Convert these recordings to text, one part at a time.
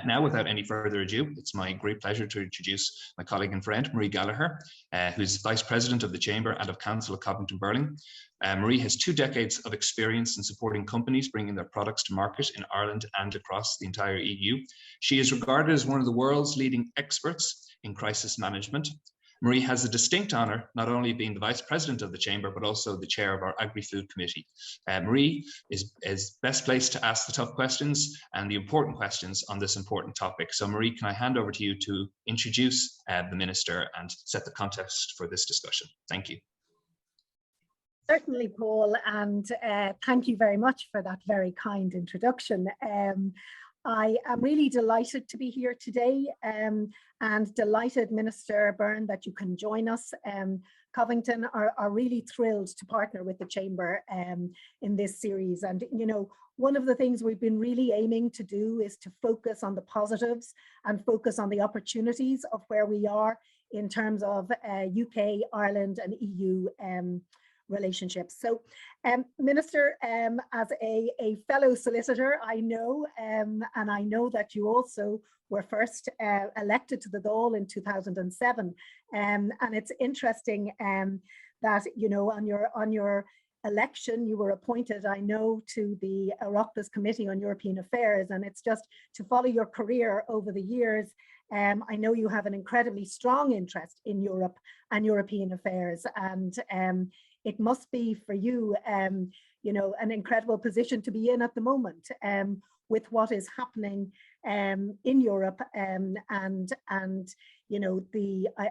Now, without any further ado, it's my great pleasure to introduce my colleague and friend, Marie Gallagher, who's Vice President of the Chamber and of Council of Covington and Burling. Marie has 2 decades of experience in supporting companies bringing their products to market in Ireland and across the entire EU. She is regarded as one of the world's leading experts in crisis management. Marie has a distinct honour, not only being the Vice President of the Chamber, but also the Chair of our Agri-Food Committee. Marie is best placed to ask the tough questions and the important questions on this important topic. So Marie, can I hand over to you to introduce the Minister and set the context for this discussion? Thank you. Certainly, Paul, and thank you very much for that very kind introduction. I am really delighted to be here today and delighted, Minister Byrne, that you can join us. Covington are really thrilled to partner with the Chamber in this series. And, you know, one of the things we've been really aiming to do is to focus on the positives and focus on the opportunities of where we are in terms of UK, Ireland and EU relationships. So, Minister, as a fellow solicitor, I know, and I know that you also were first elected to the Dáil in 2007, and it's interesting that, you know, on your election, you were appointed, I know, to the Oireachtas Committee on European Affairs, and it's just to follow your career over the years. I know you have an incredibly strong interest in Europe and European affairs, and it must be for you, you know, an incredible position to be in at the moment with what is happening in Europe, and you know,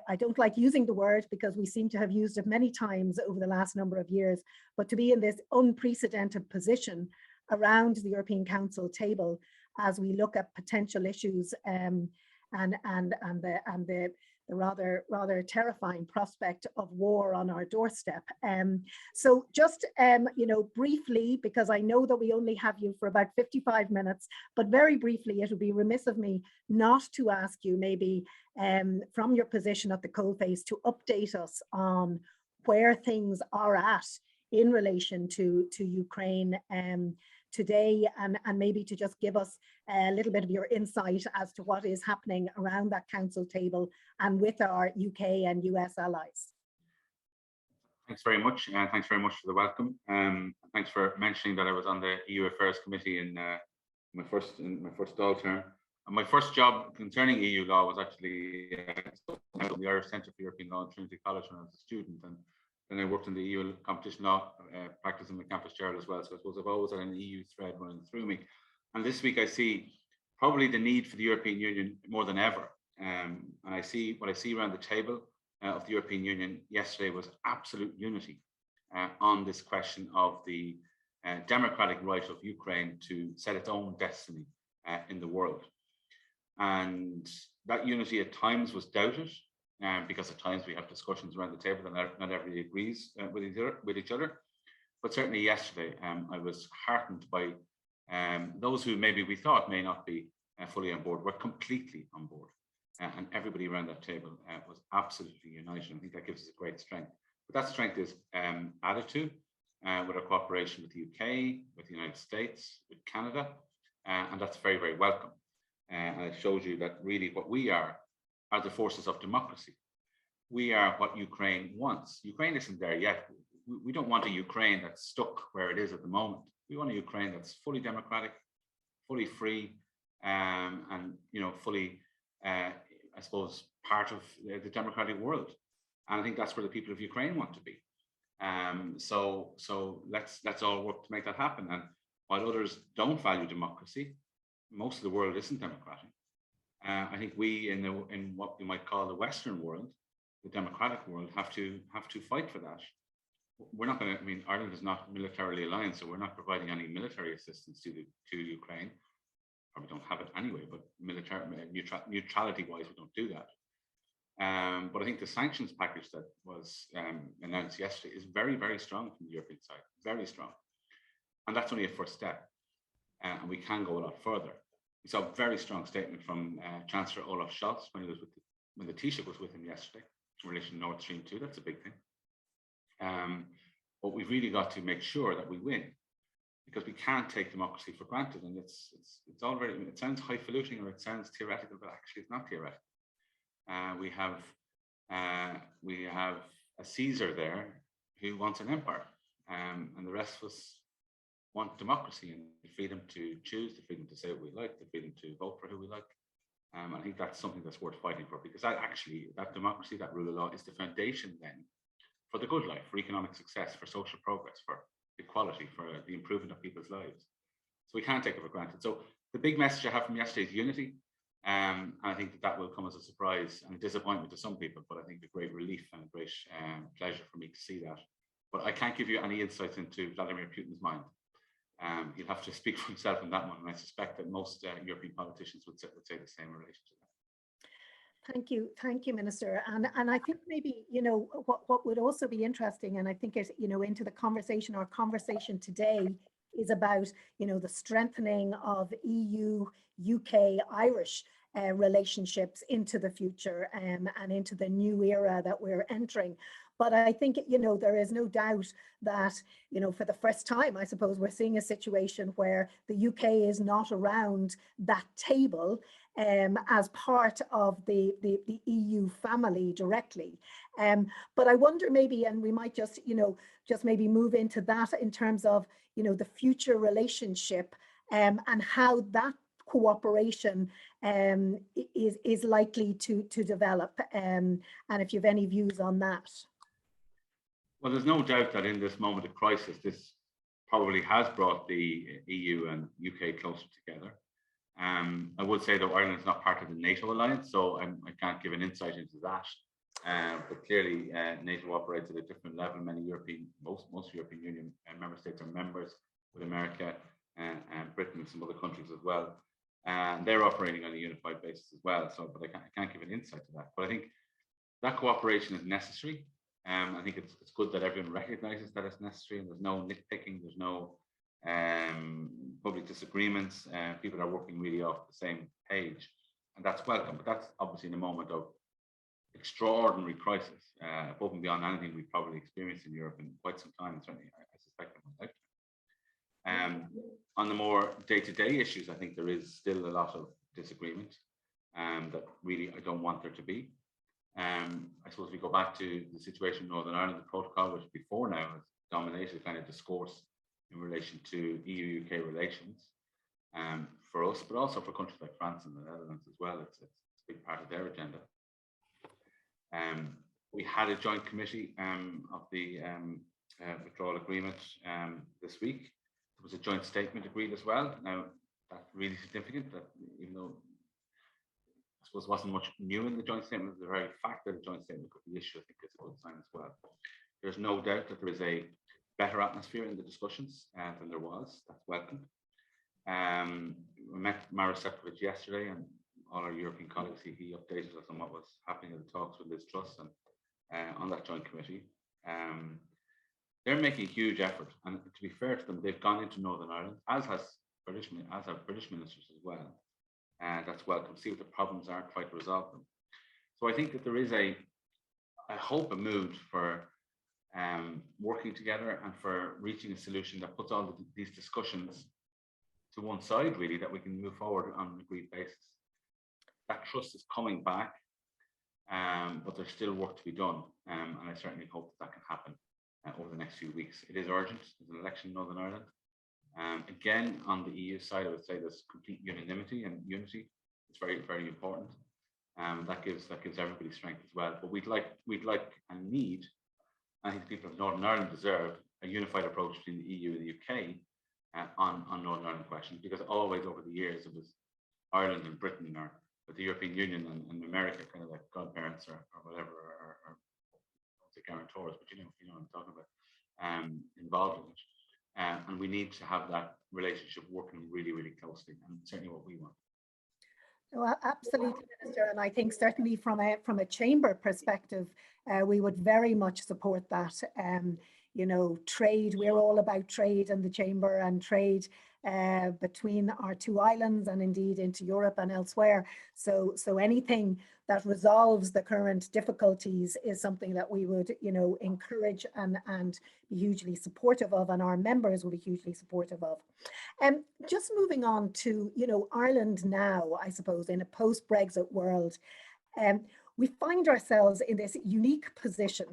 I don't like using the word because we seem to have used it many times over the last number of years, but to be in this unprecedented position around the European Council table as we look at potential issues and the rather terrifying prospect of war on our doorstep. So just, you know, briefly, because I know that we only have you for about 55 minutes, but very briefly, it would be remiss of me not to ask you maybe from your position at the coalface to update us on where things are at in relation to Ukraine today, and maybe to just give us a little bit of your insight as to what is happening around that council table and with our UK and US allies. Thanks very much. Thanks very much for the welcome. Thanks for mentioning that I was on the EU Affairs Committee in my first Dáil term. And my first job concerning EU law was actually at the Irish Centre for European Law at Trinity College when I was a student. And then I worked in the EU competition law practice in the campus chair as well. So I suppose I've always had an EU thread running through me. And this week I see probably the need for the European Union more than ever. And I see what I see around the table of the European Union yesterday was absolute unity on this question of the democratic right of Ukraine to set its own destiny in the world. And that unity at times was doubted, because at times we have discussions around the table and not everybody agrees with each other. But certainly yesterday, I was heartened by those who maybe we thought may not be fully on board, were completely on board. And everybody around that table was absolutely united. I think that gives us a great strength. But that strength is added to with our cooperation with the UK, with the United States, with Canada, and that's very, very welcome. And it shows you that really what we are the forces of democracy. We are what Ukraine wants. Ukraine isn't there yet. We don't want a Ukraine that's stuck where it is at the moment. We want a Ukraine that's fully democratic, fully free, and you know, fully, I suppose, part of the democratic world. And I think that's where the people of Ukraine want to be. So let's all work to make that happen. And while others don't value democracy, most of the world isn't democratic. I think we in what we might call the Western world, the democratic world, have to fight for that. We're not going to. I mean, Ireland is not militarily aligned, so we're not providing any military assistance to Ukraine. Probably don't have it anyway. But neutrality-wise, we don't do that. But I think the sanctions package that was announced yesterday is very, very strong from the European side, very strong, and that's only a first step, and we can go a lot further. We saw a very strong statement from Chancellor Olaf Scholz when he was when the Taoiseach was with him yesterday in relation to Nord Stream 2. That's a big thing. But we've really got to make sure that we win. because we can't take democracy for granted. And it's already, it sounds highfalutin or it sounds theoretical, but actually it's not theoretical. We have a Caesar there who wants an empire, and the rest of us want democracy and the freedom to choose, the freedom to say what we like, the freedom to vote for who we like. I think that's something that's worth fighting for, because that democracy, that rule of law, is the foundation then for the good life, for economic success, for social progress, for equality, for the improvement of people's lives. So we can't take it for granted. So the big message I have from yesterday is unity. And I think that will come as a surprise and a disappointment to some people, but I think a great relief and a great pleasure for me to see that. But I can't give you any insights into Vladimir Putin's mind. He'll have to speak for himself on that one, and I suspect that most European politicians would say the same in relation to that. Thank you, Minister. And I think maybe, you know, what would also be interesting, and I think it, you know, into the conversation, our conversation today is about, you know, the strengthening of EU, UK, Irish relationships into the future and into the new era that we're entering. But I think, you know, there is no doubt that, you know, for the first time, I suppose, we're seeing a situation where the UK is not around that table as part of the EU family directly. But I wonder maybe, and we might just, you know, just maybe move into that in terms of, you know, the future relationship and how that cooperation is likely to develop. And if you have any views on that. Well, there's no doubt that in this moment of crisis, this probably has brought the EU and UK closer together. I would say that Ireland is not part of the NATO alliance, so I can't give an insight into that. But clearly, NATO operates at a different level. Many most European Union member states are members with America and Britain and some other countries as well. And they're operating on a unified basis as well. So, but I can't give an insight to that. But I think that cooperation is necessary. I think it's good that everyone recognizes that it's necessary, and there's no nitpicking, there's no public disagreements, people are working really off the same page, and that's welcome. But that's obviously in a moment of extraordinary crisis, above and beyond anything we've probably experienced in Europe in quite some time, and certainly I suspect in my lifetime. On the more day-to-day issues, I think there is still a lot of disagreement that really I don't want there to be. I suppose we go back to the situation in Northern Ireland, the protocol, which before now has dominated kind of discourse in relation to EU-UK relations for us, but also for countries like France and the Netherlands as well. It's a big part of their agenda. We had a joint committee of the withdrawal agreement this week. There was a joint statement agreed as well. Now, that's really significant, that even though I suppose wasn't much new in the joint statement, the very fact that the joint statement could be issued, I think, is a good sign as well. There's no doubt that there is a better atmosphere in the discussions than there was. That's welcome. We met Maros Sefcovic yesterday, and all our European colleagues, he updated us on what was happening in the talks with Liz Truss and on that joint committee. They're making a huge effort, and to be fair to them, they've gone into Northern Ireland, as have British ministers as well. That's welcome. See what the problems are, try to resolve them. So I think that there is I hope, a mood for working together and for reaching a solution that puts all these discussions to one side, really, that we can move forward on an agreed basis. That trust is coming back, but there's still work to be done, and I certainly hope that can happen over the next few weeks. It is urgent. There's an election in Northern Ireland. Again, on the EU side, I would say there's complete unanimity and unity. It's very, very important. That gives everybody strength as well. But we'd like and need, I think the people of Northern Ireland deserve, a unified approach between the EU and the UK on Northern Ireland questions, because always over the years it was Ireland and Britain, or the European Union and America, kind of like godparents or whatever, or the guarantors, but you know what I'm talking about, involved in it. And we need to have that relationship working really, really closely, and certainly what we want. Well, absolutely, Minister, and I think certainly from a chamber perspective, we would very much support that. you know, trade. We're all about trade in the Chamber, and trade between our two islands and indeed into Europe and elsewhere. So anything that resolves the current difficulties is something that we would, you know, encourage and be hugely supportive of, and our members will be hugely supportive of. Just moving on to, you know, Ireland now, I suppose, in a post-Brexit world, we find ourselves in this unique position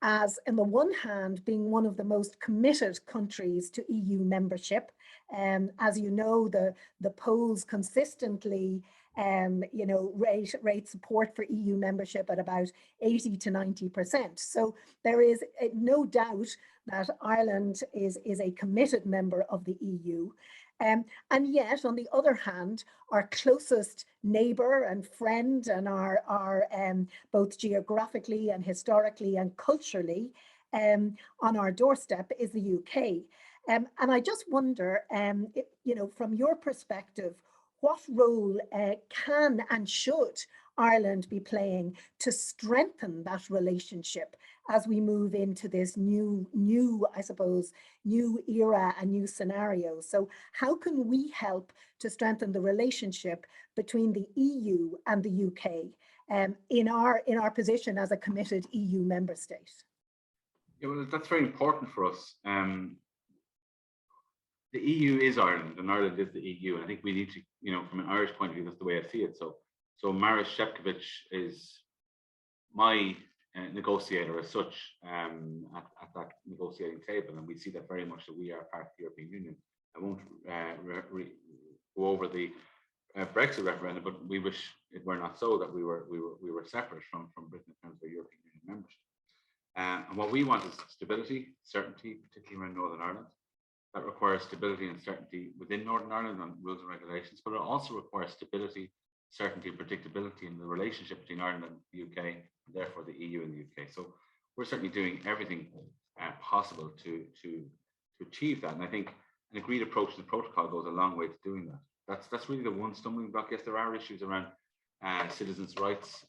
as, on the one hand, being one of the most committed countries to EU membership. As you know, the polls consistently you know, rate support for EU membership at about 80 to 90%. So there is no doubt that Ireland is a committed member of the EU. And yet, on the other hand, our closest neighbour and friend, and our both geographically and historically and culturally on our doorstep, is the UK. And I just wonder, you know, from your perspective, what role can and should Ireland be playing to strengthen that relationship as we move into this new, I suppose, new era and new scenario? So how can we help to strengthen the relationship between the EU and the UK in our position as a committed EU member state? Yeah, well, that's very important for us. The EU is Ireland, and Ireland is the EU. And I think we need to, you know, from an Irish point of view, that's the way I see it. So Maris Shevkovich is my negotiator as such at that negotiating table, and we see that very much that we are part of the European Union. I won't go over the Brexit referendum, but we wish it were not so, that we were separate from Britain in terms of European Union membership. And what we want is stability, certainty, particularly around Northern Ireland. That requires stability and certainty within Northern Ireland on rules and regulations, but it also requires stability, certainty, and predictability in the relationship between Ireland and the UK, and therefore the EU and the UK. So we're certainly doing everything possible to achieve that. And I think an agreed approach to the protocol goes a long way to doing that. That's really the one stumbling block. Yes, there are issues around citizens' rights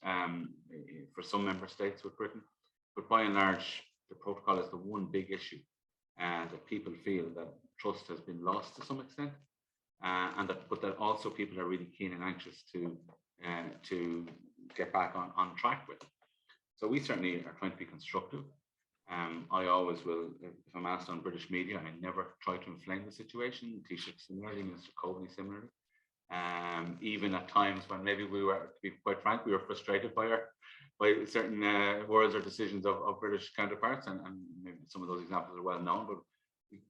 for some member states with Britain, but by and large, the protocol is the one big issue. That people feel that trust has been lost to some extent, but that also people are really keen and anxious to get back on track with. So we certainly are trying to be constructive. I always will, if I'm asked on British media, I never try to inflame the situation. Taoiseach similarly, Mr. Coveney similarly. Even at times when maybe we were, to be quite frank, we were frustrated by certain words or decisions of British counterparts, and maybe some of those examples are well known, but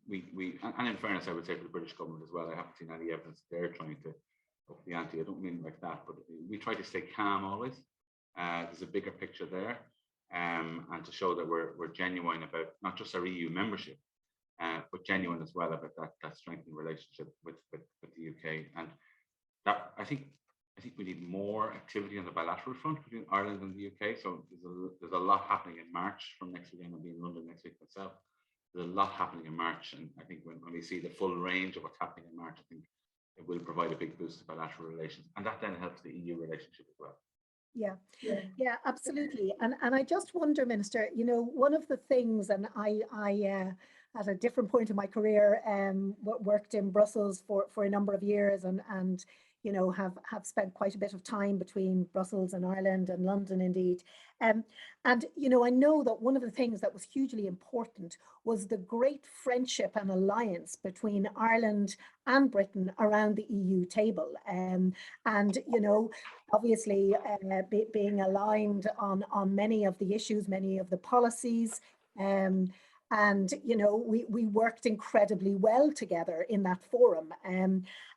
we and in fairness, I would say for the British government as well, I haven't seen any evidence they're trying to up the ante. I don't mean like that, but we try to stay calm always. There's a bigger picture there, and to show that we're genuine about not just our EU membership, but genuine as well about that strengthening relationship with the UK. And that I think we need more activity on the bilateral front between Ireland and the UK. So there's a lot happening in March. From next week, I'm going to be in London next week myself. There's a lot happening in March, and I think when we see the full range of what's happening in March, I think it will provide a big boost to bilateral relations, and that then helps the EU relationship as well. Yeah, absolutely. And I just wonder, Minister, you know, one of the things, and I at a different point in my career worked in Brussels for a number of years, and you know, have spent quite a bit of time between Brussels and Ireland and London indeed. And, you know, I know that one of the things that was hugely important was the great friendship and alliance between Ireland and Britain around the EU table. And, you know, obviously being aligned on many of the issues, many of the policies, and, you know, we worked incredibly well together in that forum.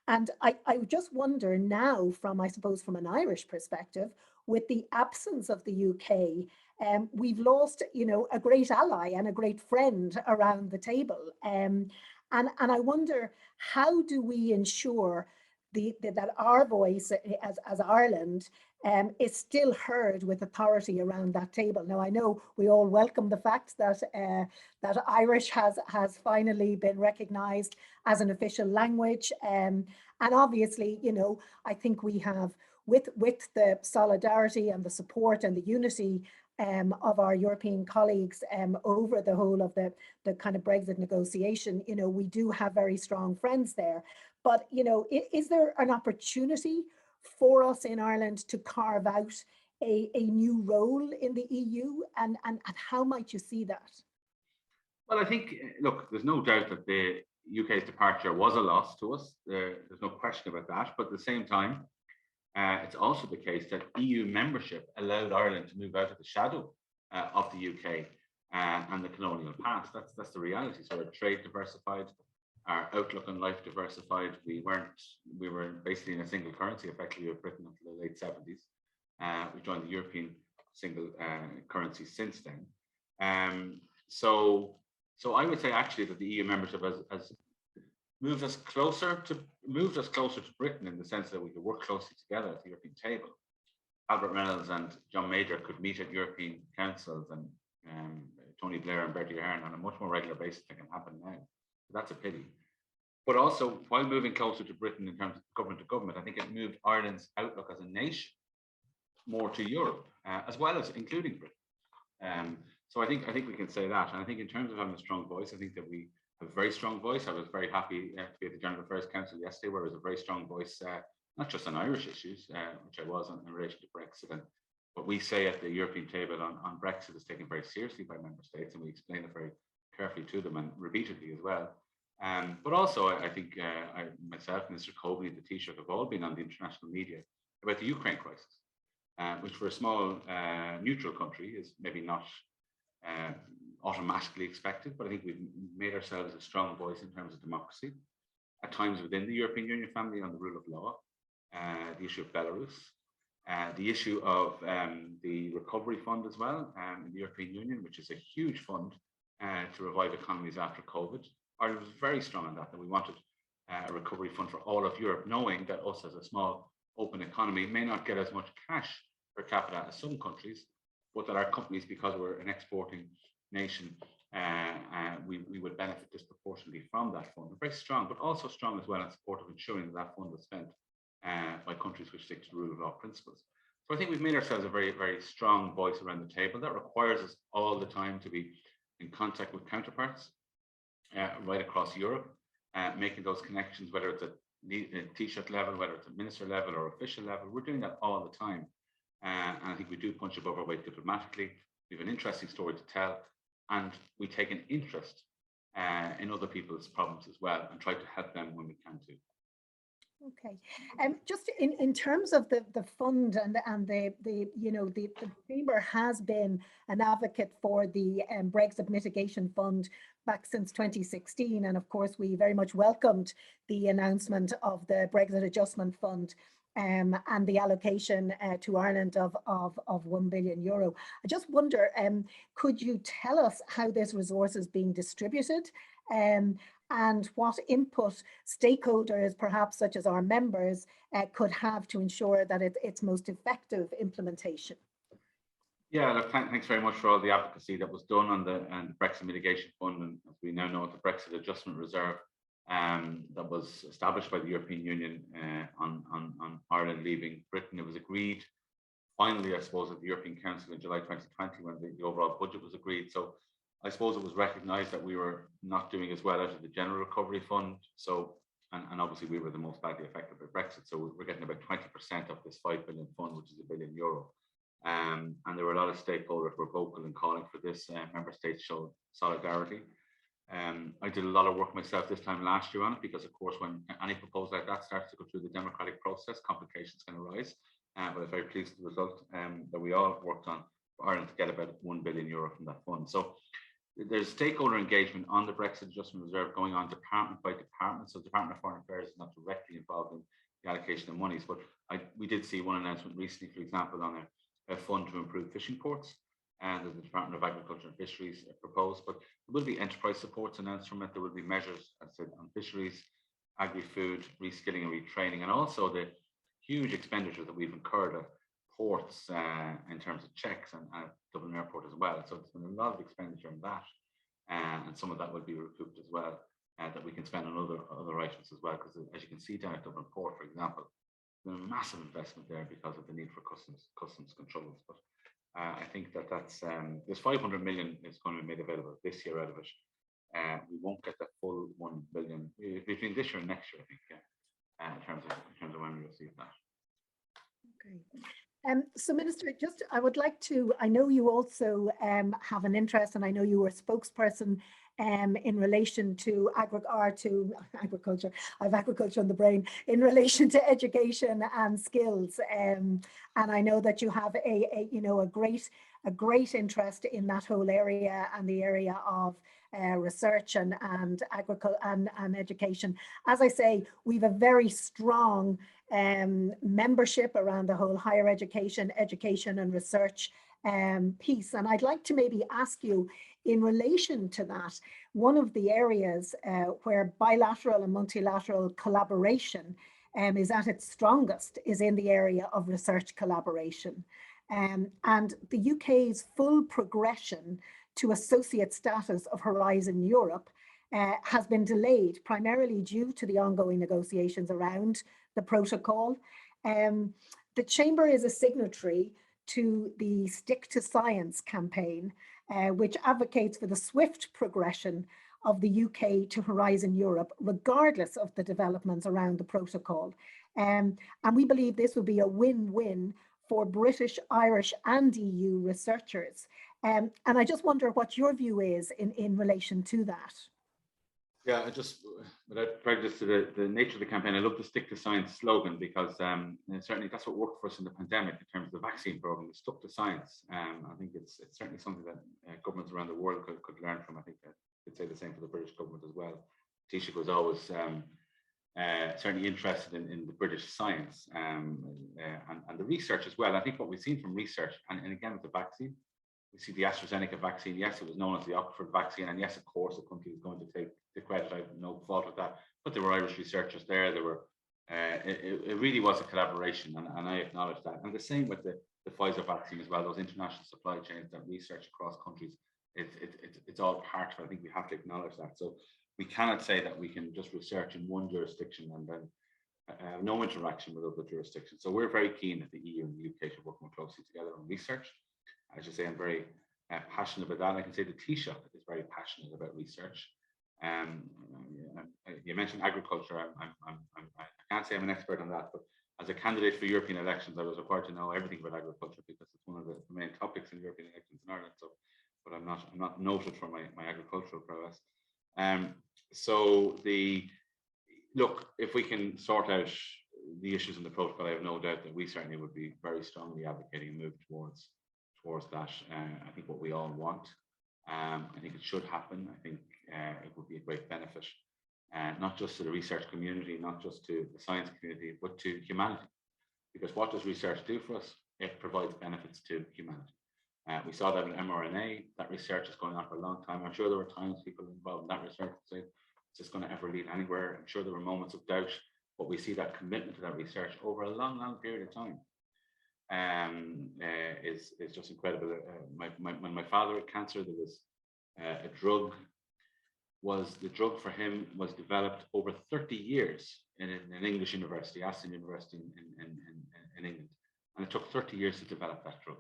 And I just wonder now, I suppose from an Irish perspective, with the absence of the UK, we've lost, you know, a great ally and a great friend around the table. And I wonder, how do we ensure that our voice as Ireland is still heard with authority around that table? Now, I know we all welcome the fact that that Irish has finally been recognised as an official language, and obviously, you know, I think we have, with the solidarity and the support and the unity of our European colleagues over the whole of the kind of Brexit negotiation, you know, we do have very strong friends there. But, you know, is there an opportunity for us in Ireland to carve out a new role in the EU, and how might you see that? Well, I think, look, there's no doubt that the UK's departure was a loss to us. There's no question about that. But at the same time, it's also the case that EU membership allowed Ireland to move out of the shadow of the UK and the colonial past. That's the reality. So our trade diversified, our outlook on life diversified. We were basically in a single currency, effectively, with Britain until the late 70s. We joined the European single currency since then. So I would say actually that the EU membership has moved us closer to Britain, in the sense that we could work closely together at the European table. Albert Reynolds and John Major could meet at European councils, and Tony Blair and Bertie Ahern on a much more regular basis than can happen now. So that's a pity. But also, while moving closer to Britain in terms of government to government, I think it moved Ireland's outlook as a nation more to Europe, as well as including Britain. So I think we can say that. And I think in terms of having a strong voice, I think that we have a very strong voice. I was very happy to be at the General Affairs Council yesterday, where there was a very strong voice, not just on Irish issues, which I was in relation to Brexit. And what we say at the European table on Brexit is taken very seriously by member states, and we explain it very carefully to them and repeatedly as well. But also, I think myself, Mr. Coveney, the Taoiseach, have all been on the international media about the Ukraine crisis, which for a small neutral country is maybe not automatically expected, but I think we've made ourselves a strong voice in terms of democracy, at times within the European Union family on the rule of law, the issue of Belarus, the issue of the recovery fund as well in the European Union, which is a huge fund to revive economies after COVID. Ireland was very strong on that we wanted a recovery fund for all of Europe, knowing that us as a small open economy may not get as much cash per capita as some countries, but that our companies, because we're an exporting nation, we would benefit disproportionately from that fund. We're very strong, but also strong as well in support of ensuring that that fund is spent by countries which stick to the rule of law principles. So I think we've made ourselves a very, very strong voice around the table. That requires us all the time to be in contact with counterparts right across Europe, making those connections, whether it's at the Taoiseach level, whether it's at minister level or official level. We're doing that all the time. And I think we do punch above our weight diplomatically. We have an interesting story to tell, and we take an interest in other people's problems as well, and try to help them when we can too. Okay, just in terms of the fund and the you know, the Chamber has been an advocate for the Brexit mitigation fund back since 2016, and of course we very much welcomed the announcement of the Brexit Adjustment Fund and the allocation to Ireland of €1 billion. I just wonder, could you tell us how this resource is being distributed? And what input stakeholders, perhaps such as our members, could have to ensure that it's most effective implementation? Yeah, look, thanks very much for all the advocacy that was done on the Brexit Mitigation Fund, and as we now know, the Brexit Adjustment Reserve that was established by the European Union on Ireland leaving Britain. It was agreed finally, I suppose, at the European Council in July 2020 when the overall budget was agreed. So I suppose it was recognised that we were not doing as well out of the General Recovery Fund. So, and obviously we were the most badly affected by Brexit. So we're getting about 20% of this €5 billion fund, which is €1 billion. And there were a lot of stakeholders who were vocal in calling for this. Member states showed solidarity. I did a lot of work myself this time last year on it, because of course when any proposal like that starts to go through the democratic process, complications can arise. But I'm very pleased with the result that we all worked on for Ireland to get about €1 billion from that fund. So there's stakeholder engagement on the Brexit Adjustment Reserve going on department by department. So the Department of Foreign Affairs is not directly involved in the allocation of monies, but we did see one announcement recently, for example, on a fund to improve fishing ports, and the Department of Agriculture and Fisheries proposed. But there will be enterprise supports announced from it. There will be measures, as I said, on fisheries, agri-food, reskilling and retraining, and also the huge expenditure that we've incurred at ports in terms of checks and Dublin Airport as well. So there's been a lot of expenditure on that, and some of that will be recouped as well, that we can spend on other items as well. Because as you can see down at Dublin Port, for example, there's been a massive investment there because of the need for customs controls. But I think that's there's 500 million is going to be made available this year out of it. We won't get the full 1 billion between this year and next year, I think, in terms of when we receive that. Okay. So Minister, I would like to, I know you also have an interest, and I know you were a spokesperson in relation to agriculture, I have agriculture on the brain, in relation to education and skills. And I know that you have a great interest in that whole area and the area of research and agriculture and education. As I say, we have a very strong membership around the whole higher education and research piece. And I'd like to maybe ask you, in relation to that, one of the areas where bilateral and multilateral collaboration is at its strongest is in the area of research collaboration. And the UK's full progression to associate status of Horizon Europe has been delayed, primarily due to the ongoing negotiations around the protocol. The Chamber is a signatory to the Stick to Science campaign, which advocates for the swift progression of the UK to Horizon Europe, regardless of the developments around the protocol. And we believe this will be a win-win for British, Irish and EU researchers. And I just wonder what your view is in relation to that. Yeah, I just, without prejudice to the nature of the campaign, I love the Stick to Science slogan, because certainly that's what worked for us in the pandemic in terms of the vaccine program. We stuck to science. I think it's certainly something that governments around the world could learn from. I think I could say the same for the British government as well. Taoiseach was always certainly interested in the British science and the research as well. I think what we've seen from research, and again with the vaccine, we see the AstraZeneca vaccine. Yes, it was known as the Oxford vaccine, and yes, of course, the country is going to take the credit. I have no fault with that. But there were Irish researchers there. There were. It really was a collaboration, and I acknowledge that. And the same with the Pfizer vaccine as well. Those international supply chains, that research across countries, it's all part of it. I think we have to acknowledge that. So we cannot say that we can just research in one jurisdiction and then have no interaction with other jurisdictions. So we're very keen that the EU and the UK should work more closely together on research. As you say, I'm very passionate about that. I can say the Taoiseach is very passionate about research. You mentioned agriculture. I can't say I'm an expert on that, but as a candidate for European elections, I was required to know everything about agriculture because it's one of the main topics in European elections in Ireland. So, but I'm not noted for my agricultural prowess. So look, if we can sort out the issues in the protocol, I have no doubt that we certainly would be very strongly advocating a move towards that. I think what we all want. I think it should happen. I think it would be a great benefit, not just to the research community, not just to the science community, but to humanity. Because what does research do for us? It provides benefits to humanity. We saw that with mRNA. That research is going on for a long time. I'm sure there were times people involved in that research would say, is this going to ever lead anywhere? I'm sure there were moments of doubt, but we see that commitment to that research over a long, long period of time. Is just incredible. When my father had cancer, there was a drug. The drug for him was developed over 30 years in an English university, Aston University in England, and it took 30 years to develop that drug.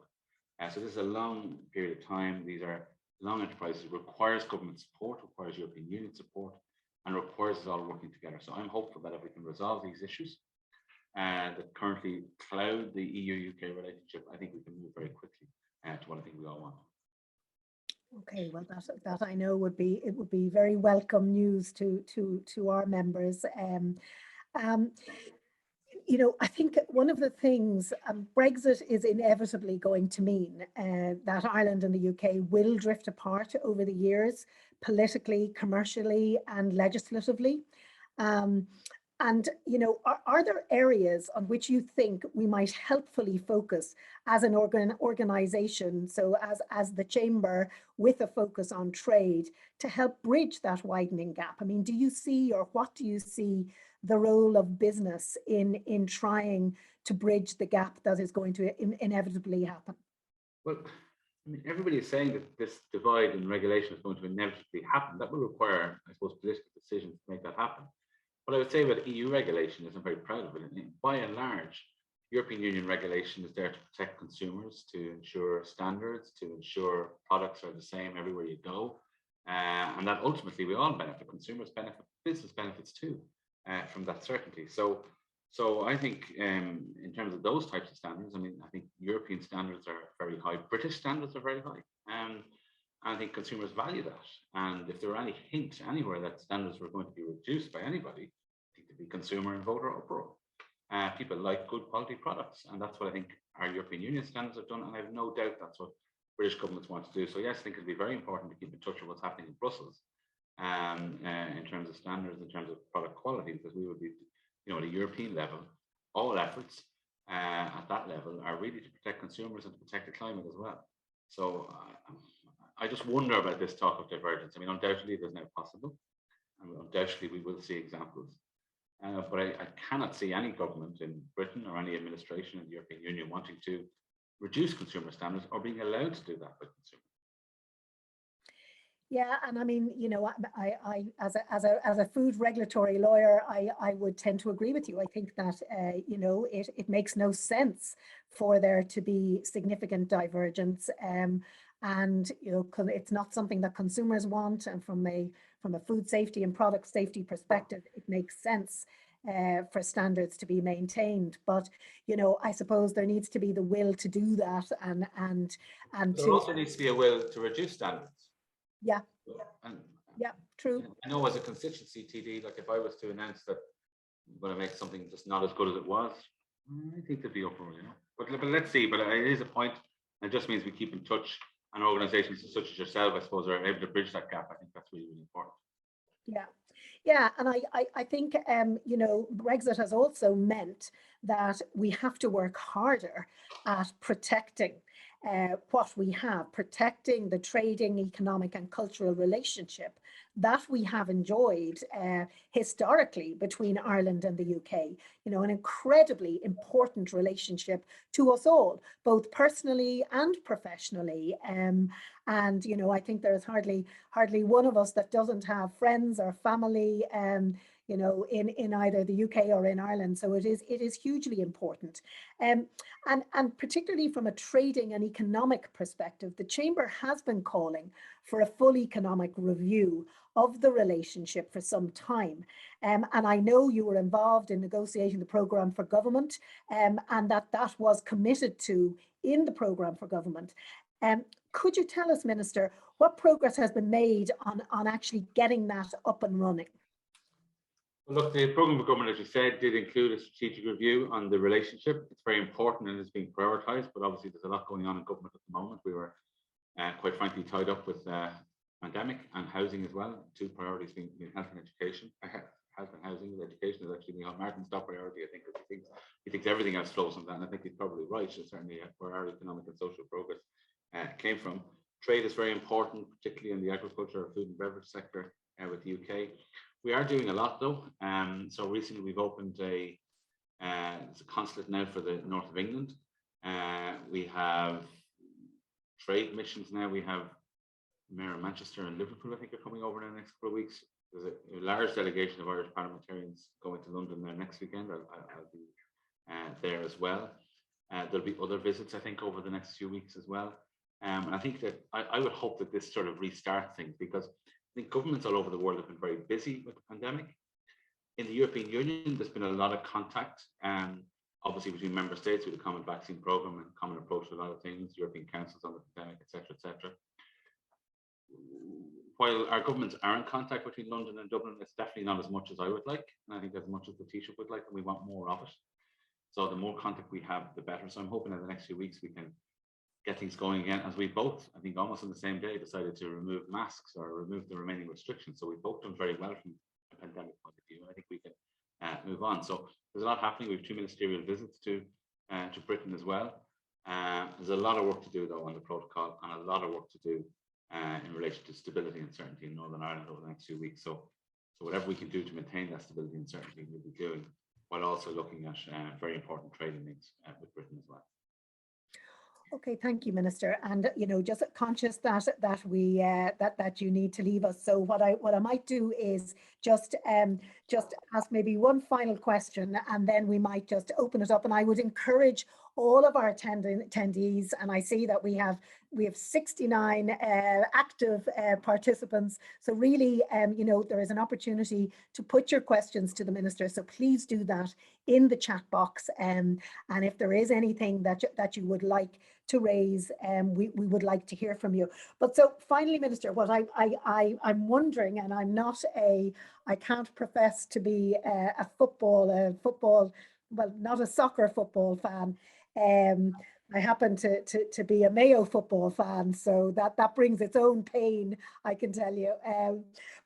So this is a long period of time. These are long enterprises. It requires government support, requires European Union support, and requires us all working together. So I'm hopeful that if we can resolve these issues that currently cloud the EU-UK relationship, I think we can move very quickly to what I think we all want. Okay, well, that I know would be very welcome news to our members. You know, I think one of the things Brexit is inevitably going to mean that Ireland and the UK will drift apart over the years, politically, commercially, and legislatively. And, you know, are there areas on which you think we might helpfully focus as an organization, so as the Chamber, with a focus on trade, to help bridge that widening gap? I mean, do you see, or what do you see the role of business in trying to bridge the gap that is going to inevitably happen? Well, I mean, everybody is saying that this divide in regulation is going to inevitably happen. That will require, I suppose, political decisions to make that happen. What I would say about EU regulation is I'm very proud of it. By and large, European Union regulation is there to protect consumers, to ensure standards, to ensure products are the same everywhere you go, and that ultimately we all benefit. Consumers benefit, business benefits too from that certainty. So I think in terms of those types of standards, I mean, I think European standards are very high, British standards are very high, and I think consumers value that. And if there were any hint anywhere that standards were going to be reduced by anybody, I think there'd be consumer and voter uproar. People like good quality products, and that's what I think our European Union standards have done, and I have no doubt that's what British governments want to do. So yes, I think it'll be very important to keep in touch with what's happening in Brussels in terms of standards, in terms of product quality, because we would be, at a European level, all efforts at that level are really to protect consumers and to protect the climate as well. So I just wonder about this talk of divergence. I mean, undoubtedly there's now possible, and undoubtedly we will see examples. But I cannot see any government in Britain or any administration in the European Union wanting to reduce consumer standards or being allowed to do that by consumers. Yeah, and I mean, I as a food regulatory lawyer, I would tend to agree with you. I think that it makes no sense for there to be significant divergence, and it's not something that consumers want. And from a food safety and product safety perspective, it makes sense for standards to be maintained. But I suppose there needs to be the will to do that, and there also needs to be a will to reduce standards. Yeah. And yeah, true. I know as a constituency TD, like if I was to announce that I'm going to make something just not as good as it was, I think there'd be uproar, But let's see. But it is a point. It just means we keep in touch, and organisations such as yourself, I suppose, are able to bridge that gap. I think that's really, really important. Yeah, and I think Brexit has also meant that we have to work harder at protecting what we have, protecting the trading, economic and cultural relationship that we have enjoyed historically between Ireland and the UK, an incredibly important relationship to us all, both personally and professionally. And, I think there's hardly one of us that doesn't have friends or family in either the UK or in Ireland. So it is hugely important. And particularly from a trading and economic perspective, the Chamber has been calling for a full economic review of the relationship for some time. And I know you were involved in negotiating the programme for government, and that was committed to in the programme for government. Could you tell us, Minister, what progress has been made on actually getting that up and running? Well, look, the programme for government, as you said, did include a strategic review on the relationship. It's very important and it's being prioritised, but obviously there's a lot going on in government at the moment. We were quite frankly tied up with pandemic and housing as well, two priorities being health and education. Health and housing with education is actually Martin's top priority, I think, because he thinks everything else flows from that, and I think he's probably right. It's certainly where our economic and social progress came from. Trade is very important, particularly in the agriculture, food and beverage sector with the UK. We are doing a lot though. So recently we've opened it's a consulate now for the north of England. We have trade missions now. We have Mayor of Manchester and Liverpool, I think, are coming over in the next couple of weeks. There's a large delegation of Irish parliamentarians going to London there next weekend. I'll be there as well. There'll be other visits, I think, over the next few weeks as well. And I think that I would hope that this sort of restarts things, because I think governments all over the world have been very busy with the pandemic. In the European Union, there's been a lot of contact, obviously between member states with the common vaccine programme and common approach to a lot of things, European councils on the pandemic, etc., etc. While our governments are in contact between London and Dublin, it's definitely not as much as I would like, and I think as much as the Taoiseach would like, and we want more of it. So the more contact we have, the better. So I'm hoping in the next few weeks we can get things going again, as we both, I think almost on the same day, decided to remove masks or remove the remaining restrictions. So we've both done very well from a pandemic point of view, and I think we can move on. So there's a lot happening. We have 2 ministerial visits to Britain as well. There's a lot of work to do though on the protocol, and a lot of work to do in relation to stability and certainty in Northern Ireland over the next few weeks. So whatever we can do to maintain that stability and certainty, we'll be doing, while also looking at very important trading links with Britain as well. Okay, thank you, Minister. And just conscious that we that you need to leave us. So what I might do is just just ask maybe one final question, and then we might just open it up. And I would encourage all of our attendees, and I see that we have 69 active participants. So really, you know, there is an opportunity to put your questions to the Minister. So please do that in the chat box. And if there is anything that you would like to raise, we would like to hear from you. But so finally, Minister, what I'm wondering, and I can't profess to be a football, well, not a soccer football fan. I happen to be a Mayo football fan, so that brings its own pain, I can tell you.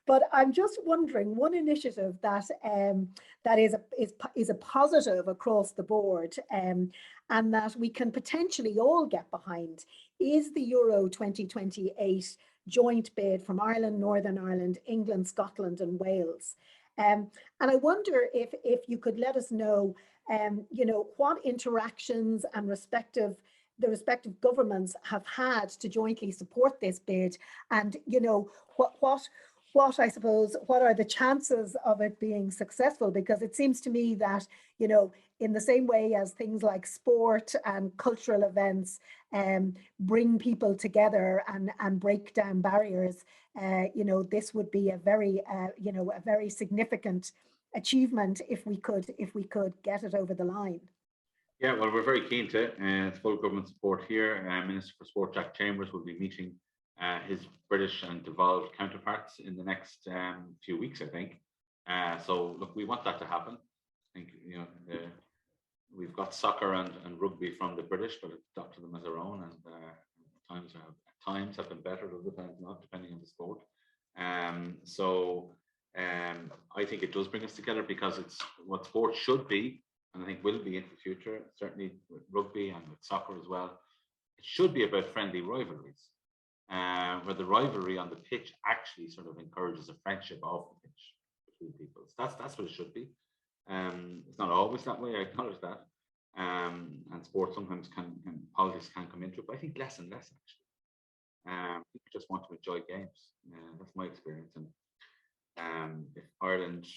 But I'm just wondering, one initiative that is a positive across the board, and that we can potentially all get behind, is the Euro 2028 joint bid from Ireland, Northern Ireland, England, Scotland, and Wales. And I wonder if you could let us know, you know, what interactions and the respective governments have had to jointly support this bid, and you know what I suppose, what are the chances of it being successful? Because it seems to me that, you know, in the same way as things like sport and cultural events bring people together and break down barriers, you know, this would be a very, you know, a very significant achievement if we could get it over the line. Yeah, well, we're very keen to. It's full government support here. Minister for Sport Jack Chambers will be meeting his British and devolved counterparts in the next few weeks, I think. So look, we want that to happen. I think, you know, we've got soccer and rugby from the British, but adopted them as our own, and times have been better, other times not, depending on the sport. I think it does bring us together, because it's what sport should be, and I think will be in the future, certainly with rugby and with soccer as well. It should be about friendly rivalries, where the rivalry on the pitch actually sort of encourages a friendship off the pitch between people. So that's what it should be. It's not always that way, I acknowledge that. And sport sometimes politics can come into it, but I think less and less actually. People just want to enjoy games. That's my experience. And if Ireland,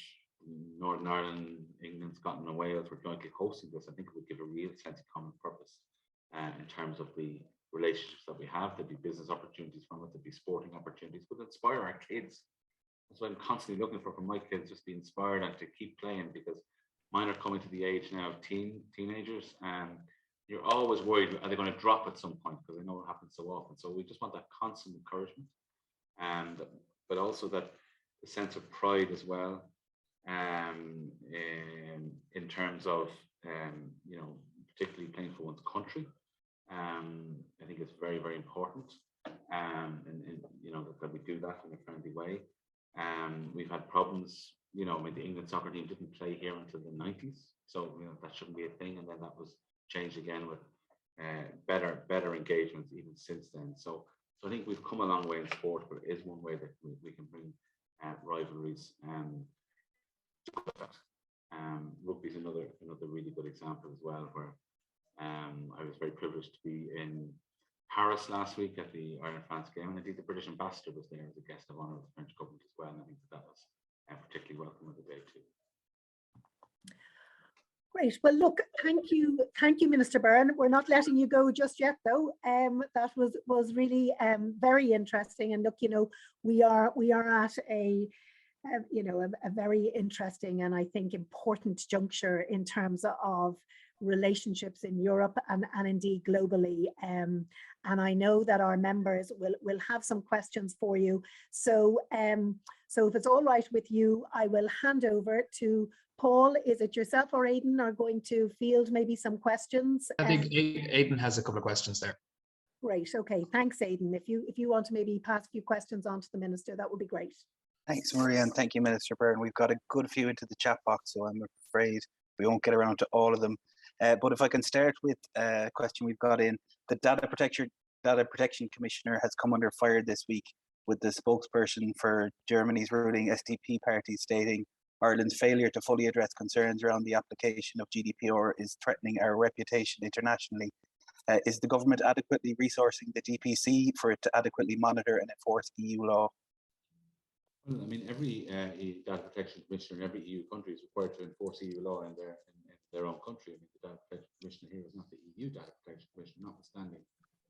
Northern Ireland, England, Scotland and Wales were jointly hosting this, I think it would give a real sense of common purpose in terms of the relationships that we have. There'd be business opportunities from it, there'd be sporting opportunities, but inspire our kids. That's what I'm constantly looking for my kids, just be inspired and to keep playing, because mine are coming to the age now of teenagers, and you're always worried, are they going to drop at some point, because I know it happens so often. So we just want that constant encouragement, but also that the sense of pride as well, in terms of you know, particularly playing for one's country. I think it's very, very important, and you know, that we do that in a friendly way. We've had problems, you know, when the England soccer team didn't play here until the 90s, so you know, that shouldn't be a thing, and then that was changed again with better engagements even since then. So I think we've come a long way in sport, but it is one way that we can bring rivalries. Rugby is another really good example as well, where I was very privileged to be in Paris last week at the Ireland-France game, and indeed the British ambassador was there as a guest of honour of the French government as well, and I think that was particularly welcome of the day too. Great. Well, look, thank you, Minister Byrne. We're not letting you go just yet, though. That was really very interesting, and look, you know, we are at a you know, a very interesting and I think important juncture in terms of relationships in Europe and indeed globally. And I know that our members will have some questions for you. So so if it's all right with you, I will hand over to Paul. Is it yourself or Aidan are going to field maybe some questions? I think Aidan has a couple of questions there. Great. Okay. Thanks, Aidan. If you want to maybe pass a few questions on to the Minister, that would be great. Thanks, Maria, and thank you, Minister Byrne. We've got a good few into the chat box, so I'm afraid we won't get around to all of them. But if I can start with a question we've got in, the Data Protection Commissioner has come under fire this week, with the spokesperson for Germany's ruling SDP party stating Ireland's failure to fully address concerns around the application of GDPR is threatening our reputation internationally. Is the government adequately resourcing the DPC for it to adequately monitor and enforce EU law? Well, I mean, every data protection commissioner in every EU country is required to enforce EU law in their own country. I mean, the data protection commissioner here is not the EU data protection commissioner, notwithstanding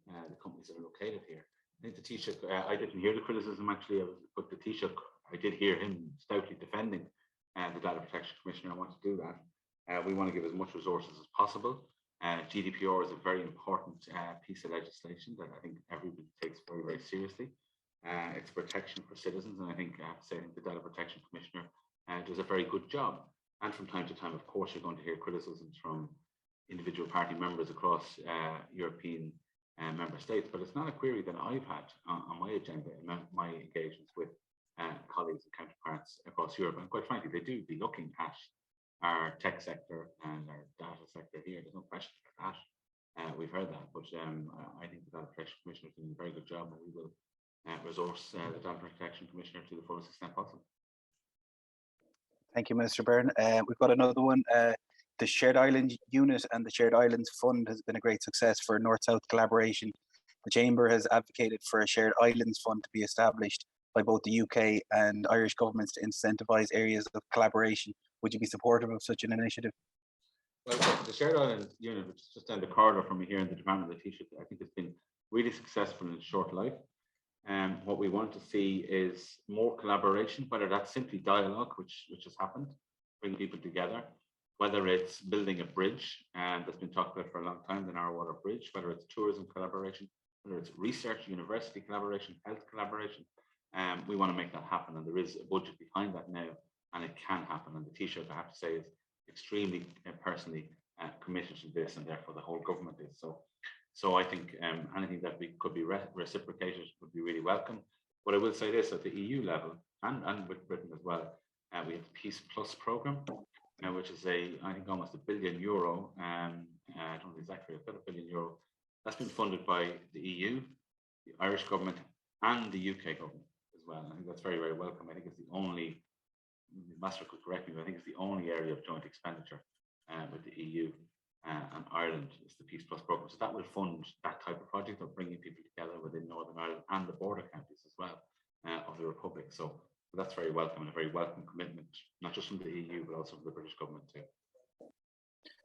the companies that are located here. I think the Taoiseach, I didn't hear the criticism actually, but the Taoiseach, I did hear him stoutly defending the data protection commissioner. I want to do that. We want to give as much resources as possible. GDPR is a very important piece of legislation that I think everybody takes very, very seriously. It's protection for citizens, and I think I have to say the Data Protection Commissioner does a very good job. And from time to time, of course, you're going to hear criticisms from individual party members across European member states, but it's not a query that I've had on my agenda in my engagements with colleagues and counterparts across Europe. And quite frankly, they do be looking at our tech sector and our data sector here. There's no question about that. We've heard that, but I think the Data Protection Commissioner is doing a very good job, and we will resource the Data Protection Commissioner to the fullest extent possible. Thank you, Minister Byrne. We've got another one. The Shared Island Unit and the Shared Islands Fund has been a great success for North-South collaboration. The Chamber has advocated for a Shared Islands Fund to be established by both the UK and Irish governments to incentivise areas of collaboration. Would you be supportive of such an initiative? Well, the Shared Islands Unit, which is just down the corridor from me here in the Department of the Taoiseach, I think it's been really successful in its short life. What we want to see is more collaboration, whether that's simply dialogue, which has happened, bring people together, whether it's building a bridge that's been talked about for a long time, the Narrow Bridge, whether it's tourism collaboration, whether it's research, university collaboration, health collaboration. We want to make that happen, and there is a budget behind that now, and it can happen. And the Taoiseach, I have to say, is extremely personally committed to this, and therefore the whole government is. So I think anything that could be reciprocated would be really welcome. But I will say this, at the EU level and with Britain as well, we have the Peace Plus programme, which is I think almost €1 billion. I don't know exactly, about €1 billion. That's been funded by the EU, the Irish government, and the UK government as well. I think that's very, very welcome. I think it's the only, Master could correct me, but I think it's the only area of joint expenditure with the EU and Ireland is the Peace Plus programme. So that will fund that type of project of bringing people together within Northern Ireland and the border counties as well of the Republic. So that's very welcome, and a very welcome commitment, not just from the EU, but also from the British government too.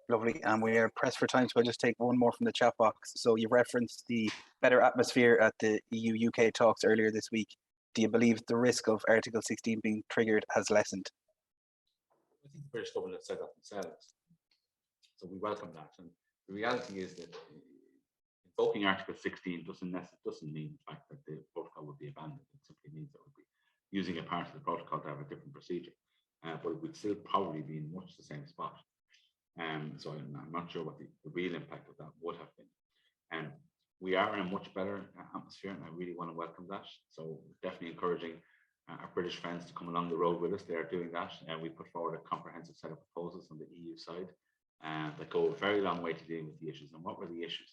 Lovely, and we are pressed for time, so I'll just take one more from the chat box. So you referenced the better atmosphere at the EUUK talks earlier this week. Do you believe the risk of Article 16 being triggered has lessened? I think the British government said that themselves. So we welcome that. And the reality is that invoking Article 16 doesn't mean the fact that the protocol would be abandoned. It simply means that we'll be using a part of the protocol to have a different procedure. But it would still probably be in much the same spot. So I'm not sure what the real impact of that would have been. We are in a much better atmosphere, and I really want to welcome that. So definitely encouraging our British friends to come along the road with us. They are doing that, and we put forward a comprehensive set of proposals on the EU side that go a very long way to dealing with the issues. And what were the issues?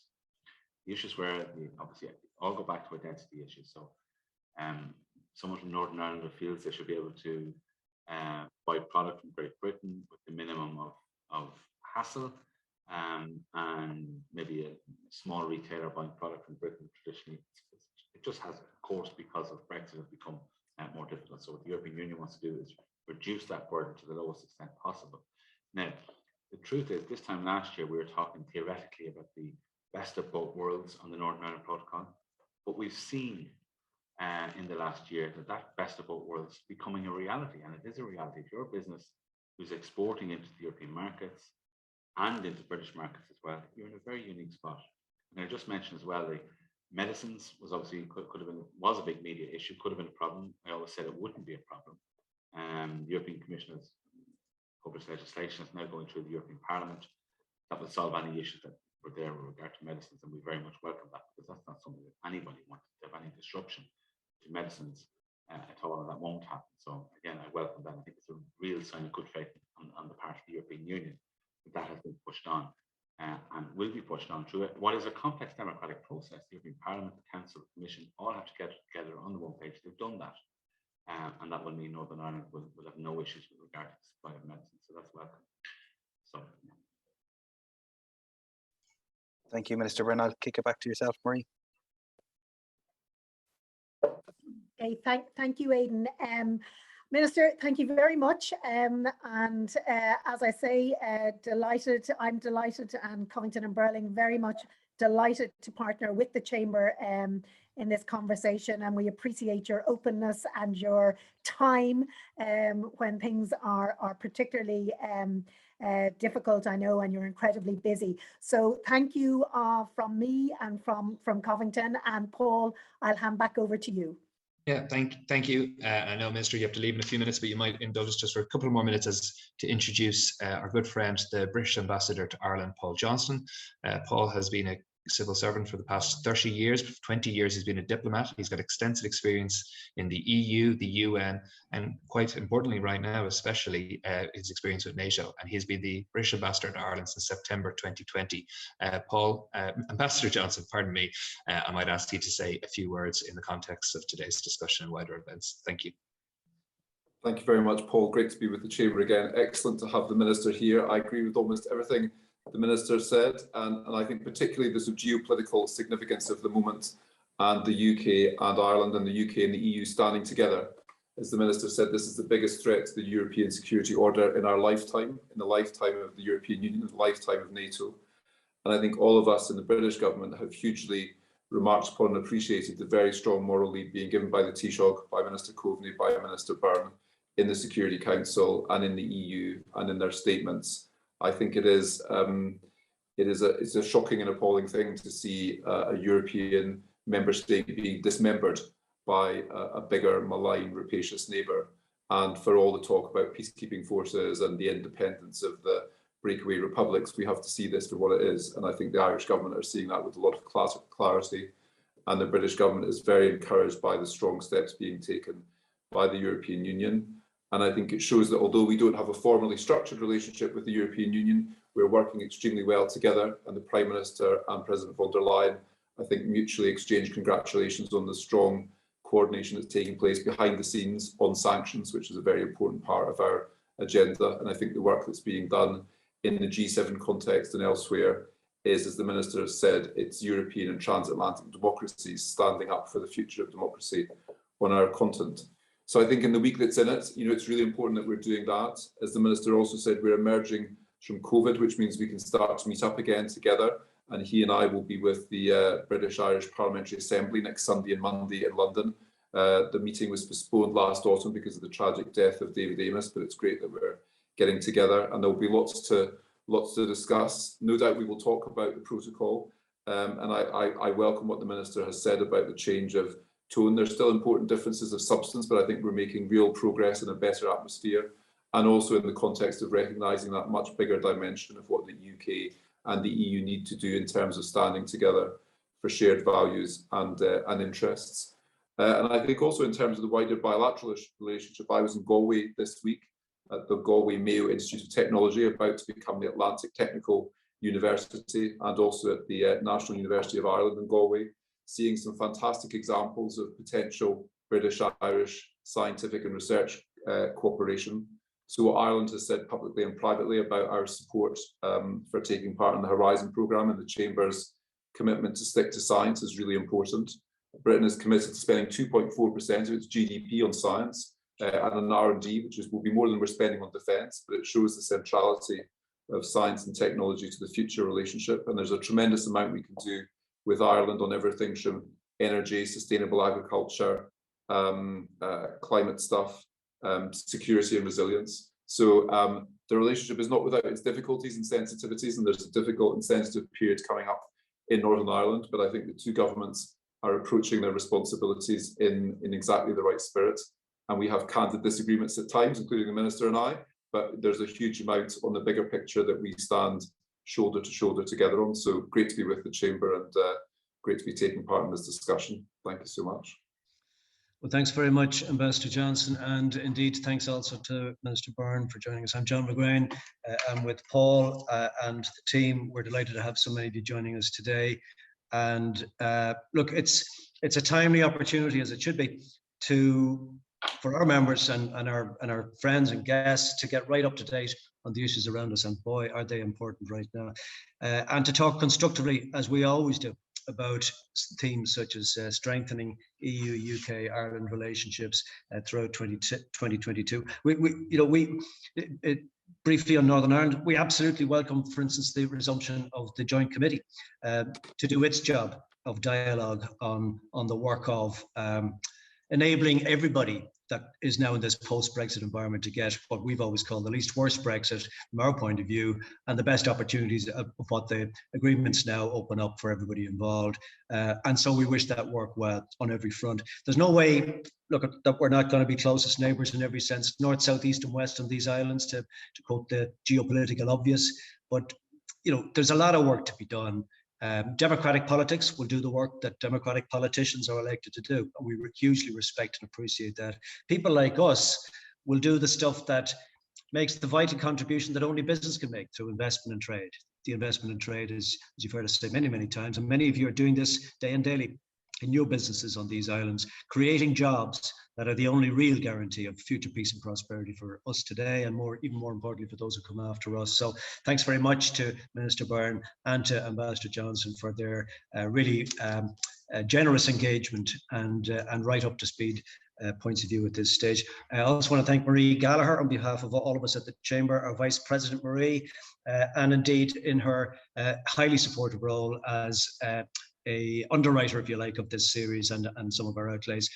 The issues were, obviously, all go back to identity issues. So someone from Northern Ireland feels they should be able to buy product from Great Britain with the minimum of hassle, and maybe a small retailer buying product from Britain traditionally, it just has, of course, because of Brexit, has become more difficult. So what the European Union wants to do is reduce that burden to the lowest extent possible. Now, the truth is, this time last year, we were talking theoretically about the best of both worlds on the Northern Ireland Protocol, but we've seen in the last year that best of both worlds becoming a reality, and it is a reality. If you're a business who's exporting into the European markets and into British markets as well, you're in a very unique spot. And I just mentioned as well, the medicines was obviously was a big media issue, could have been a problem. I always said it wouldn't be a problem. The European Commission has published legislation that's now going through the European Parliament that will solve any issues that were there with regard to medicines, and we very much welcome that, because that's not something that anybody wants to have any disruption to medicines at all, and that won't happen. So again, I welcome that. I think it's a real sign of good faith on the part of the European Union that has been pushed on and will be pushed on through it. What is a complex democratic process, the European Parliament, the Council, the Commission all have to get together on the one page. They've done that, and that will mean Northern Ireland will have no issues with regard to the supply of medicine. So that's welcome. So yeah. Thank you, Minister Byrne. I'll kick it back to yourself, Marie. Okay, thank you, Aidan. Minister, thank you very much. And as I say, I'm delighted, and Covington and Burling very much delighted to partner with the Chamber in this conversation, and we appreciate your openness and your time when things are particularly difficult, I know, and you're incredibly busy. So thank you from me and from Covington. And Paul, I'll hand back over to you. Yeah, thank you. I know, Minister, you have to leave in a few minutes, but you might indulge us just for a couple more minutes to introduce our good friend, the British Ambassador to Ireland, Paul Johnston. Paul has been a civil servant for the past 30 years. 20 years he's been a diplomat. He's got extensive experience in the EU, the UN, and quite importantly right now, especially his experience with NATO. And he's been the British Ambassador to Ireland since September 2020. Paul, Ambassador Johnston, pardon me, I might ask you to say a few words in the context of today's discussion and wider events. Thank you. Thank you very much, Paul. Great to be with the Chamber again. Excellent to have the Minister here. I agree with almost everything the Minister said, and I think particularly the geopolitical significance of the moment, and the UK and Ireland and the UK and the EU standing together. As the Minister said, this is the biggest threat to the European security order in our lifetime, in the lifetime of the European Union, in the lifetime of NATO. And I think all of us in the British government have hugely remarked upon and appreciated the very strong moral lead being given by the Taoiseach, by Minister Coveney, by Minister Byrne in the Security Council and in the EU and in their statements. I think it's a shocking and appalling thing to see a European member state being dismembered by a bigger, malign, rapacious neighbour. And for all the talk about peacekeeping forces and the independence of the breakaway republics, we have to see this for what it is. And I think the Irish government are seeing that with a lot of clarity. And the British government is very encouraged by the strong steps being taken by the European Union. And I think it shows that although we don't have a formally structured relationship with the European Union, we're working extremely well together. And the Prime Minister and President von der Leyen, I think, mutually exchanged congratulations on the strong coordination that's taking place behind the scenes on sanctions, which is a very important part of our agenda. And I think the work that's being done in the G7 context and elsewhere is, as the Minister has said, it's European and transatlantic democracies standing up for the future of democracy on our continent. So I think in the week that's in it, it's really important that we're doing that. As the Minister also said, we're emerging from COVID, which means we can start to meet up again together. And he and I will be with the British-Irish Parliamentary Assembly next Sunday and Monday in London. The meeting was postponed last autumn because of the tragic death of David Amess, but it's great that we're getting together, and there'll be lots to discuss. No doubt we will talk about the protocol, and I welcome what the Minister has said about the change of tone. There's still important differences of substance, but I think we're making real progress in a better atmosphere, and also in the context of recognising that much bigger dimension of what the UK and the EU need to do in terms of standing together for shared values and interests. And I think also in terms of the wider bilateral relationship, I was in Galway this week at the Galway Mayo Institute of Technology, about to become the Atlantic Technical University, and also at the National University of Ireland in Galway, seeing some fantastic examples of potential British-Irish scientific and research cooperation. So what Ireland has said publicly and privately about our support for taking part in the Horizon programme and the Chamber's commitment to stick to science is really important. Britain is committed to spending 2.4% of its GDP on science and on R&D, which will be more than we're spending on defence, but it shows the centrality of science and technology to the future relationship. And there's a tremendous amount we can do with Ireland on everything from energy, sustainable agriculture, climate stuff, security and resilience. So the relationship is not without its difficulties and sensitivities, and there's a difficult and sensitive period coming up in Northern Ireland, but I think the two governments are approaching their responsibilities in exactly the right spirit. And we have candid disagreements at times, including the Minister and I, but there's a huge amount on the bigger picture that we stand shoulder to shoulder together on. So great to be with the Chamber, and great to be taking part in this discussion. Thank you so much. Well, thanks very much, Ambassador Johnston, and indeed thanks also to Minister Byrne for joining us. I'm John McGrain. I'm with Paul and the team. We're delighted to have so many of you joining us today. And look, it's a timely opportunity, as it should be, for our members and our friends and guests to get right up to date on the issues around us, and boy, are they important right now, and to talk constructively, as we always do. about themes such as strengthening EU-UK Ireland relationships throughout 2022. Briefly on Northern Ireland, we absolutely welcome, for instance, the resumption of the Joint Committee to do its job of dialogue on the work of enabling everybody that is now in this post-Brexit environment to get what we've always called the least worst Brexit from our point of view, and the best opportunities of what the agreements now open up for everybody involved. And so we wish that work well on every front. There's no way, look, that we're not going to be closest neighbours in every sense, north, south, east and west on these islands, to quote the geopolitical obvious, but there's a lot of work to be done. Democratic politics will do the work that democratic politicians are elected to do, and we hugely respect and appreciate that. People like us will do the stuff that makes the vital contribution that only business can make through investment and trade. The investment and trade is, as you've heard us say many, many times, and many of you are doing this day and daily in your businesses on these islands, creating jobs that are the only real guarantee of future peace and prosperity for us today, and even more importantly for those who come after us. So thanks very much to Minister Byrne and to Ambassador Johnson for their really generous engagement and right up to speed points of view at this stage. I also want to thank Marie Gallagher on behalf of all of us at the Chamber, our Vice President Marie, and indeed in her highly supportive role as a underwriter, if you like, of this series and some of our outlays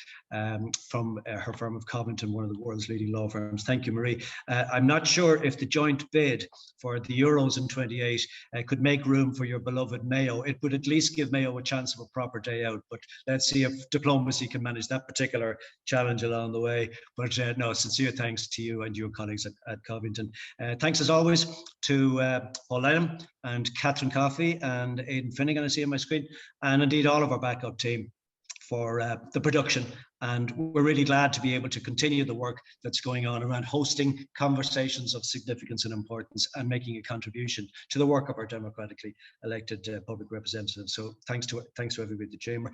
from her firm of Covington, one of the world's leading law firms. Thank you, Marie. I'm not sure if the joint bid for the Euros in 28 could make room for your beloved Mayo. It would at least give Mayo a chance of a proper day out, but let's see if diplomacy can manage that particular challenge along the way. But no, sincere thanks to you and your colleagues at Covington. Thanks as always to Paul Lenham and Catherine Coffey and Aidan Finnegan, I see on my screen, and indeed all of our backup team for the production. And we're really glad to be able to continue the work that's going on around hosting conversations of significance and importance and making a contribution to the work of our democratically elected public representatives. So thanks to everybody at the Chamber.